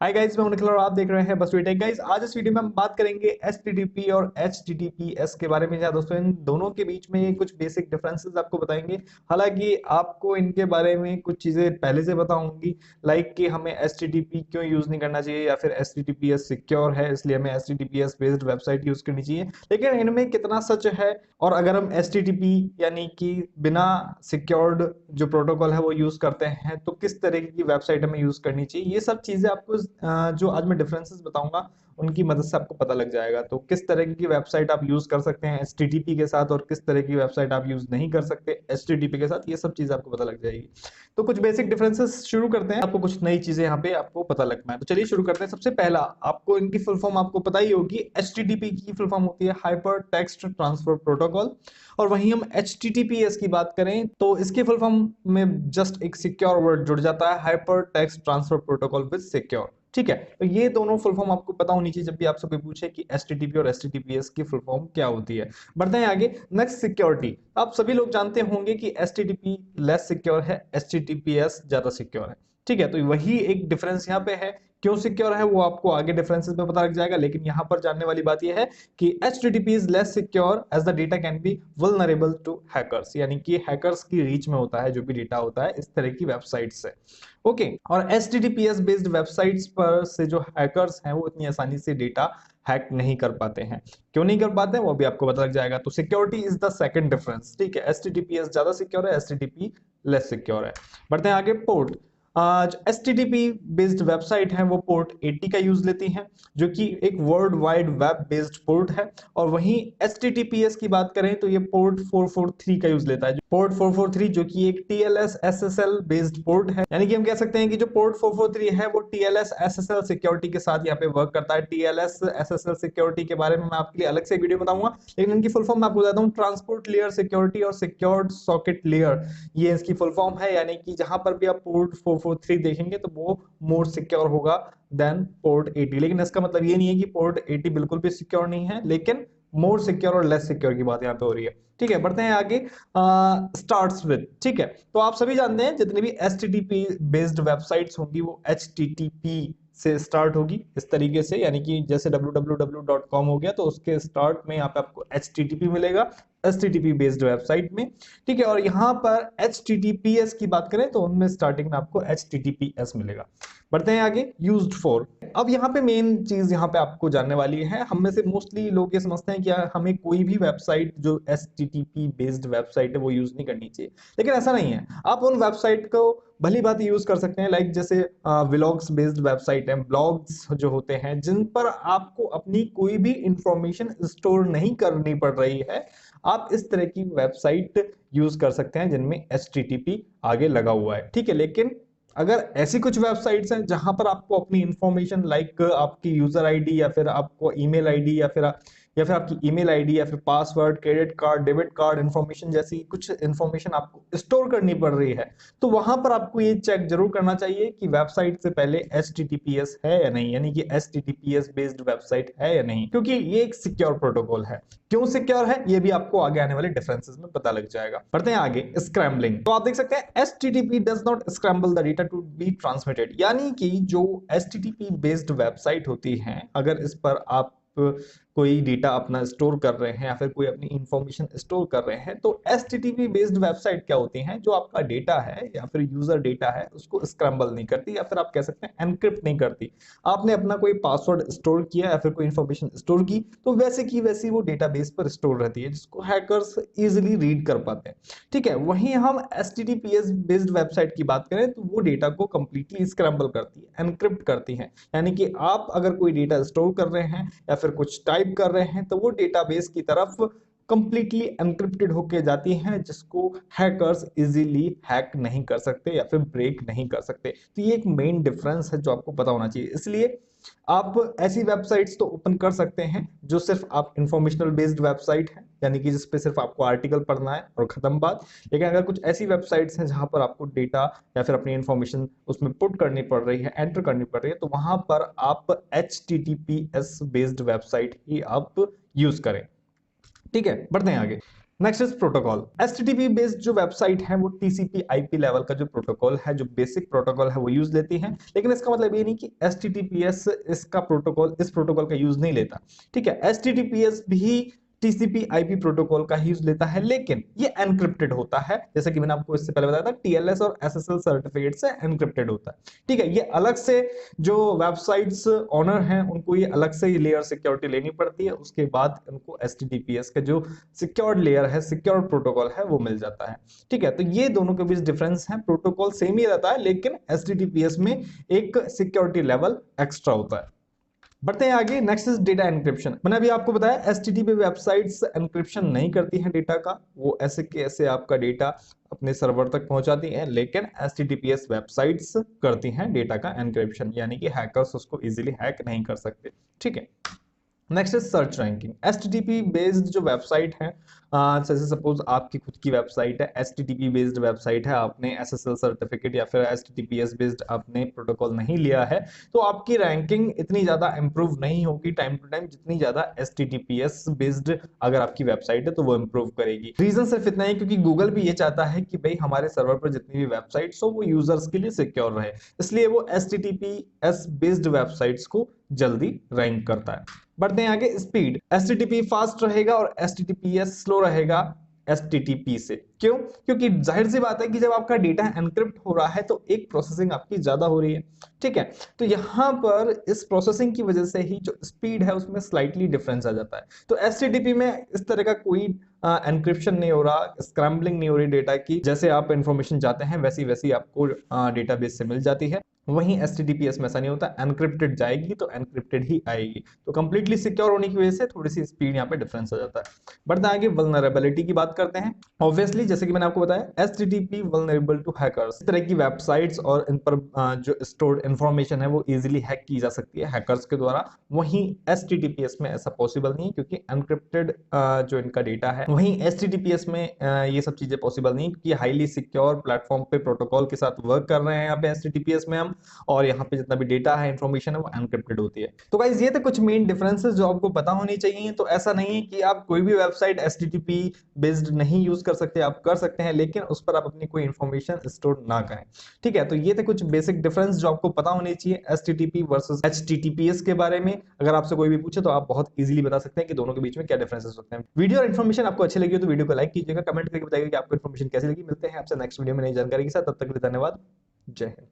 Hi guys, मैं निखिल और आप देख रहे हैं बस टेक। गाइस, आज इस वीडियो में हम बात करेंगे एचटीटीपी और एचटीटीपीएस के बारे में। या दोस्तों, इन दोनों के बीच में कुछ बेसिक डिफरेंसेस आपको बताएंगे। हालांकि आपको इनके बारे में कुछ चीजें पहले से पता होंगी, लाइक कि हमें एचटीटीपी क्यों यूज नहीं करना चाहिए, या फिर एचटीटीपीएस सिक्योर है इसलिए हमें एचटीटीपीएस बेस्ड वेबसाइट यूज करनी चाहिए। लेकिन इनमें कितना सच है, और अगर हम एचटीटीपी यानी कि बिना सिक्योर्ड जो प्रोटोकॉल है वो यूज करते हैं तो किस तरीके की वेबसाइट हमें यूज करनी चाहिए, ये सब चीजें आपको जो आज मैं डिफरेंसेस बताऊंगा उनकी मदद से आपको पता लग जाएगा। तो किस तरह की वेबसाइट आप यूज कर सकते हैं एचटीटीपी के साथ और किस तरह की वेबसाइट आप यूज नहीं कर सकते एचटीटीपी के साथ, ये सब चीजें आपको पता लग जाएगी। तो कुछ बेसिक डिफरेंसेस शुरू करते हैं, आपको कुछ नई चीजें यहाँ पे आपको पता लग पाए। तो चलिए शुरू करते हैं। सबसे पहला, आपको इनकी फुल फॉर्म आपको पता ही होगी। एचटीटीपी की फुल फॉर्म होती है हाइपर टेक्स्ट ट्रांसफर प्रोटोकॉल, और वहीं हम एचटीटीपीएस की बात करें तो इसके फुल फॉर्म में जस्ट एक सिक्योर वर्ड जुड़ जाता है, hyper text transfer protocol with secure. ठीक है, तो ये दोनों फुल फॉर्म आपको पता होनी चाहिए जब भी आपसे कोई पूछे कि एचटीटीपी और एचटीटीपीएस की फुल फॉर्म क्या होती है। बढ़ते हैं आगे। Next, security. आप सभी लोग जानते होंगे कि एचटीटीपी लेस सिक्योर है, एचटीटीपीएस ज्यादा सिक्योर है। ठीक है, तो वही एक डिफरेंस यहाँ पे है। क्यों सिक्योर है वो आपको आगे डिफरेंसेस में पता लग जाएगा, लेकिन यहाँ पर जानने वाली बात यह है कि HTTP is less secure as the data can be vulnerable to hackers, यानी कि हैकर्स की रीच में होता है जो भी डेटा होता है इस तरह की वेबसाइट से। ओके, और HTTPS बेस्ड वेबसाइट्स पर से जो हैकर्स हैं वो इतनी आसानी से डेटा हैक नहीं कर पाते हैं। क्यों नहीं कर पाते हैं वो भी आपको पता लग जाएगा। तो security is the second difference. ठीक है, HTTPS ज्यादा सिक्योर है, HTTP लेस सिक्योर है। बढ़ते हैं आगे। पोर्ट। आज HTTP बेस्ड वेबसाइट है वो पोर्ट 80 का यूज लेती हैं, जो कि एक world wide web based port है। और वहीं HTTPS की बात करें तो ये पोर्ट 443 का यूज लेता है। पोर्ट 443 जो कि एक TLS SSL बेस्ड पोर्ट है, यानी कि हम कह सकते हैं कि जो पोर्ट 443 है वो TLS SSL सिक्योरिटी के साथ यहाँ पे वर्क करता है। TLS SSL सिक्योरिटी के बारे में मैं आपके लिए अलग से वीडियो बताऊंगा, लेकिन इनकी फुल फॉर्म मैं आपको बताता हूँ। ट्रांसपोर्ट लेयर सिक्योरिटी और सिक्योर्ड सॉकेट लेयर, ये इसकी फुल फॉर्म है। यानी कि जहां पर भी आप पोर्ट 443 देखेंगे तो वो मोर सिक्योर होगा देन पोर्ट 80। लेकिन इसका मतलब ये नहीं है कि पोर्ट 80 बिल्कुल भी सिक्योर नहीं है, लेकिन मोर सिक्योर और लेस सिक्योर की बात यहाँ पे हो रही है। ठीक है, बढ़ते हैं आगे। Starts with. ठीक है, तो आप सभी जानते हैं जितनी भी एचटीटीपी बेस्ड वेबसाइट्स होंगी वो एचटीटीपी से स्टार्ट होगी इस तरीके से, यानी कि जैसे www.com हो गया तो उसके स्टार्ट में यहाँ पे आपको HTTP मिलेगा HTTP बेस्ड वेबसाइट में। ठीक है, और यहाँ पर HTTPS की बात करें तो उनमें स्टार्टिंग में आपको HTTPS मिलेगा। बढ़ते हैं आगे। Used for. अब यहाँ पे मेन चीज यहाँ पे आपको जानने वाली है, हम में से मोस्टली लोग ये समझते हैं कि हमें कोई भी वेबसाइट जो HTTP बेस्ड वेबसाइट है वो यूज नहीं करनी चाहिए, लेकिन ऐसा नहीं है। आप उन वेबसाइट को भली बात यूज कर सकते हैं, लाइक जैसे व्लॉग्स बेस्ड वेबसाइट है, ब्लॉग्स जो होते हैं जिन पर आपको अपनी कोई भी इंफॉर्मेशन स्टोर नहीं करनी पड़ रही है, आप इस तरह की वेबसाइट यूज कर सकते हैं जिनमें HTTP आगे लगा हुआ है। ठीक है, लेकिन अगर ऐसी कुछ वेबसाइट्स हैं जहां पर आपको अपनी इंफॉर्मेशन लाइक आपकी यूजर आईडी या फिर आपको ईमेल आईडी या फिर आपकी ईमेल आईडी या फिर password, credit card, debit card information जैसी कुछ इंफॉर्मेशन आपको स्टोर करनी पड़ रही है, तो वहां पर आपको ये चेक जरूर करना चाहिए कि वेबसाइट से पहले HTTPS है या नहीं, यानी कि HTTPS बेस्ड वेबसाइट है या नहीं, क्योंकि ये एक सिक्योर प्रोटोकॉल है। क्यों सिक्योर है ये भी आपको आगे आने वाले डिफरेंसेस में पता लग जाएगा। बढ़ते हैं आगे। स्क्रैम्बलिंग। तो आप देख सकते हैं HTTP does not scramble the data to be transmitted, यानी कि जो HTTP बेस्ड वेबसाइट होती है, अगर इस पर आप कोई डेटा अपना स्टोर कर रहे हैं या फिर कोई अपनी इंफॉर्मेशन स्टोर कर रहे हैं, तो HTTP बेस्ड वेबसाइट क्या होती हैं, जो आपका डेटा है या फिर यूजर डेटा है उसको स्क्रैम्बल नहीं करती, या फिर आप कह सकते हैं एनक्रिप्ट नहीं करती। आपने अपना कोई पासवर्ड स्टोर किया या फिर कोई इंफॉर्मेशन स्टोर की तो वैसे की वैसी वो डेटाबेस पर स्टोर रहती है, जिसको हैकर्स इजिली रीड कर पाते हैं। ठीक है, वहीं हम HTTPS बेस्ड वेबसाइट की बात करें तो वो डेटा को कंप्लीटली स्क्रैम्बल करती है, एनक्रिप्ट करती है। यानी कि आप अगर कोई डेटा स्टोर कर रहे हैं या फिर कुछ टाइप कर रहे हैं तो वो डेटाबेस की तरफ कंप्लीटली एनक्रिप्टेड होके जाती हैं, जिसको हैकर्स इजीली हैक नहीं कर सकते या फिर ब्रेक नहीं कर सकते। तो ये एक मेन डिफरेंस है जो आपको पता होना चाहिए। इसलिए आप ऐसी वेबसाइट्स तो ओपन कर सकते हैं जो सिर्फ आप इंफॉर्मेशनल बेस्ड वेबसाइट है, यानी कि जिसपे सिर्फ आपको आर्टिकल पढ़ना है और खत्म बात। लेकिन अगर कुछ ऐसी वेबसाइट्स हैं जहां पर आपको डेटा या फिर अपनी इंफॉर्मेशन उसमें पुट करनी पड़ रही है, एंटर करनी पड़ रही है, तो वहां पर आप HTTPS बेस्ड वेबसाइट ही आप यूज करें। ठीक है, बढ़ते हैं आगे। Next is protocol. HTTP based जो वेबसाइट है वो टीसीपी आईपी लेवल का जो प्रोटोकॉल है, जो बेसिक प्रोटोकॉल है वो यूज लेती है, लेकिन इसका मतलब ये नहीं कि एचटीटीपीएस इसका प्रोटोकॉल इस प्रोटोकॉल का यूज नहीं लेता। ठीक है, एचटीटीपीएस भी टीसीपी आईपी प्रोटोकॉल का यूज लेता है, लेकिन ये एनक्रिप्टेड होता है, जैसे कि मैंने आपको इससे पहले बताया था टीएलएस और एसएसएल सर्टिफिकेट से एनक्रिप्टेड होता है। ठीक है, ये अलग से जो वेबसाइट्स ओनर हैं उनको ये अलग से लेयर सिक्योरिटी लेनी पड़ती है, उसके बाद उनको एचटीटीपीएस का जो सिक्योर्ड लेयर है, सिक्योर्ड प्रोटोकॉल है वो मिल जाता है। ठीक है, तो ये दोनों के बीच डिफरेंस है, प्रोटोकॉल सेम ही रहता है लेकिन एचटीटीपीएस में एक सिक्योरिटी लेवल एक्स्ट्रा होता है। बढ़ते हैं आगे, नेक्स्ट इज डेटा एनक्रिप्शन। मैंने अभी आपको बताया एचटीटीपी वेबसाइट्स एनक्रिप्शन नहीं करती हैं डेटा का, वो ऐसे के ऐसे आपका डेटा अपने सर्वर तक पहुंचाती हैं, लेकिन एचटीटीपीएस वेबसाइट्स करती हैं डेटा का एनक्रिप्शन, यानी कि हैकर्स उसको इजीली हैक नहीं कर सकते। ठीक है, next is search ranking. HTTP based जो वेबसाइट है, जैसे सपोज आपकी खुद की वेबसाइट है, एचटीटीपी बेस्ड वेबसाइट है, आपने एसएसएल सर्टिफिकेट या फिर एचटीटीपीएस बेस्ड आपने प्रोटोकॉल नहीं लिया है, तो आपकी रैंकिंग इतनी ज्यादा इंप्रूव नहीं होगी टाइम टू टाइम, जितनी ज्यादा एचटीटीपीएस बेस्ड अगर आपकी वेबसाइट है तो वो इंप्रूव करेगी। रीजन सिर्फ इतना ही क्योंकि गूगल भी ये चाहता है कि भाई हमारे सर्वर पर जितनी भी वेबसाइट्स हो वो यूजर्स के लिए सिक्योर रहे, इसलिए वो एचटीटीपीएस बेस्ड वेबसाइट्स को जल्दी रैंक करता है। बढ़ते हैं आगे, स्पीड। एचटीटीपी फास्ट रहेगा और एचटीटीपीएस स्लो रहेगा एचटीटीपी से। क्यों? क्योंकि जाहिर सी बात है कि जब आपका डेटा एनक्रिप्ट हो रहा है तो एक प्रोसेसिंग आपकी ज्यादा हो रही है। ठीक है, तो यहां पर इस प्रोसेसिंग की वजह से ही जो स्पीड है उसमें स्लाइटली डिफरेंस आ जाता है। तो एचटीटीपी में इस तरह का कोई एनक्रिप्शन नहीं हो रहा, स्क्रैम्बलिंग नहीं हो रही डेटा की, जैसे आप इंफॉर्मेशन चाहते हैं वैसी वैसी आपको डेटाबेस से मिल जाती है। वहीं एचटीटीपीएस में ऐसा नहीं होता, एनक्रिप्टेड जाएगी तो एनक्रिप्टेड ही आएगी, तो कंप्लीटली सिक्योर होने की वजह से थोड़ी सी स्पीड यहाँ पे डिफरेंस आ जाता है। बढ़ते आगे, वल्नरेबिलिटी की बात करते हैं। ऑब्वियसली जैसे कि मैंने आपको बताया एचटीटीपी वल्नरेबल टू हैकर्स, इस तरह की वेबसाइट्स और इन पर जो स्टोर्ड इंफॉर्मेशन है वो इजीली हैक की जा सकती है हैकर्स के द्वारा। वहीं एचटीटीपीएस में ऐसा पॉसिबल नहीं है क्योंकि एनक्रिप्टेड जो इनका डेटा है, वहीं एचटीटीपीएस में ये सब चीजें पॉसिबल नहीं क्योंकि हाईली सिक्योर प्लेटफॉर्म पे प्रोटोकॉल के साथ वर्क कर रहे हैं यहाँ पे एचटीटीपीएस में हम, और यहाँ पे जितना भी डेटा है, इंफॉर्मेशन है, वो एनक्रिप्टेड होती है। तो गाइस ये थे कुछ मेन डिफरेंसेस जो आपको पता होनी चाहिए। तो ऐसा नहीं है कि आप कोई भी वेबसाइट एचटीटीपी बेस्ड नहीं यूज कर सकते, आप कर सकते हैं, लेकिन उस पर आप अपनी कोई इंफॉर्मेशन स्टोर ना करें। ठीक है, तो ये थे कुछ बेसिक डिफरेंस जो आपको पता होने चाहिए एचटीटीपी वर्सेस एचटीटीपीएस के बारे में। अगर आपसे कोई भी पूछे तो आप बहुत इजीली बता सकते हैं कि दोनों के बीच में क्या डिफरेंसेस होते हैं। वीडियो और इन्फॉर्मेशन आपको अच्छी लगी हो तो वीडियो को लाइक कीजिएगा, कमेंट करके बताइएगा कि आपको इन्फॉर्मेशन कैसी लगी। मिलते हैं आपसे नेक्स्ट वीडियो में नई जानकारी के साथ, तब तक के लिए धन्यवाद। जय हिंद।